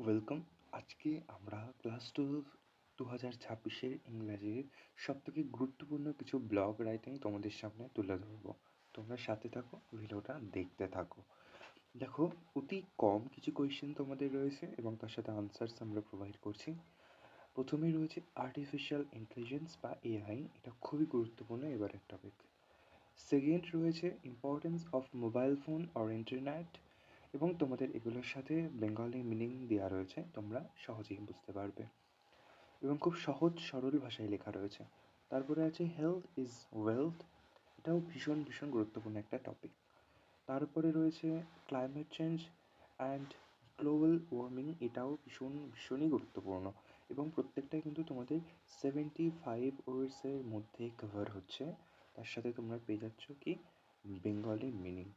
Welcome. আজকে আমরা class 2026-এর ইংরাজির সবথেকে গুরুত্বপূর্ণ কিছু ব্লগ রাইটিং তোমাদের সামনে তুলে ধরবো। তোমরা সাথে থাকো, ভিডিওটা দেখতে থাকো। দেখো, অতি কম কিছু কোয়েশ্চেন তোমাদের রয়েছে এবং তার সাথে আনসার্স আমরা প্রোভাইড করছি। প্রথমেই রয়েছে আর্টিফিশিয়াল ইন্টেলিজেন্স বা এআই, এটা খুবই গুরুত্বপূর্ণ এবারের টপিক। সেকেন্ড রয়েছে importance of mobile phone or internet, এবং তোমাদের এগুলোর সাথে বেঙ্গলি মিনিং দেওয়া রয়েছে, তোমরা সহজেই বুঝতে পারবে এবং খুব সহজ সরল ভাষায় লেখা রয়েছে। তারপরে আছে হেলথ ইজ ওয়েলথ, এটাও ভীষণ ভীষণ গুরুত্বপূর্ণ একটা টপিক। তারপরে রয়েছে climate change and global warming, এটাও ভীষণ ভীষণই গুরুত্বপূর্ণ এবং প্রত্যেকটাই কিন্তু তোমাদের 75 ওয়ার্ডসের মধ্যে কভার হচ্ছে। তার সাথে তোমরা পেয়ে যাচ্ছ কি বেঙ্গলি মিনিং।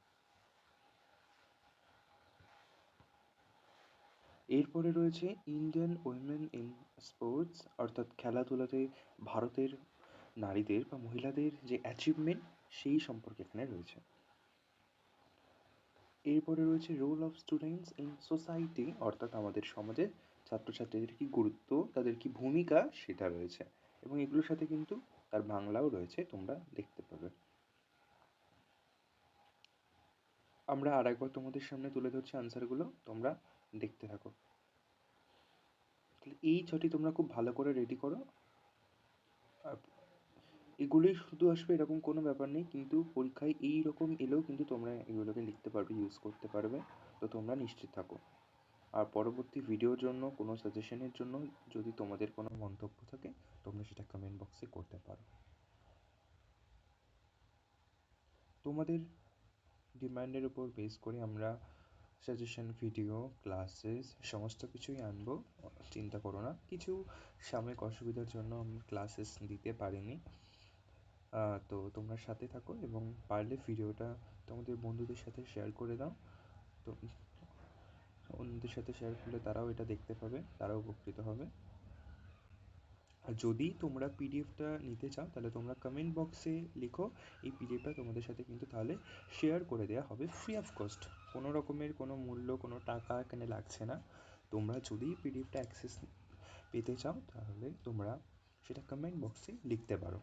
এরপরে রয়েছে ইন্ডিয়ান উইমেন ইন স্পোর্টস, অর্থাৎ খেলাধুলাতে ভারতের নারীদের বা মহিলাদের যে অ্যাচিভমেন্ট সেই সম্পর্কে এখানে রয়েছে। এরপরে রয়েছে role of students in society, অর্থাৎ আমাদের সমাজে ছাত্রছাত্রীদের কি গুরুত্ব, তাদের কি ভূমিকা সেটা রয়েছে এবং এগুলোর সাথে কিন্তু তার বাংলাও রয়েছে, তোমরা দেখতে পাবে। আমরা আরেকবার তোমাদের সামনে তুলে ধরছি আনসারগুলো, তোমরা দেখতে থাকো। তাহলে এই ছটি তোমরা খুব ভালো করে রেডি করো। এগুলোই শুধু আসবে এরকম কোনো ব্যাপার নেই, কিন্তু পরীক্ষায় এই রকম এলেও কিন্তু তোমরা এগুলোকে লিখতে পারবে, ইউজ করতে পারবে। তো তোমরা নিশ্চিত থাকো। আর পরবর্তী ভিডিওর জন্য কোনো সাজেশনের জন্য যদি তোমাদের কোনো মন্তব্য থাকে, তোমরা সেটা কমেন্ট বক্সে করতে পারো। তোমাদের ডিমান্ডের উপর বেস করে আমরা সাজেশন ভিডিও, ক্লাসেস সমস্ত কিছুই আনবো, চিন্তা করো না। কিছু সাময়িক অসুবিধার জন্য আমি ক্লাসেস দিতে পারিনি। তো তোমরা সাথে থাকো এবং পারলে ভিডিওটা তোমাদের বন্ধুদের সাথে শেয়ার করে দাও। তো অন্যদের সাথে শেয়ার করলে তারাও এটা দেখতে পাবে, তারাও উপকৃত হবে। আর যদি তোমরা পিডিএফটা নিতে চাও তাহলে তোমরা কমেন্ট বক্সে লিখো, এই পিডিএফটা তোমাদের সাথে কিন্তু তাহলে শেয়ার করে দেওয়া হবে ফ্রি অফ কস্ট। কোনো রকমের কোনো মূল্য, কোনো টাকা এখানে লাগছে না। তোমরা যদি পিডিএফটা অ্যাক্সেস পেতে চাও তাহলে তোমরা সেটা কমেন্ট বক্সে লিখতে পারো।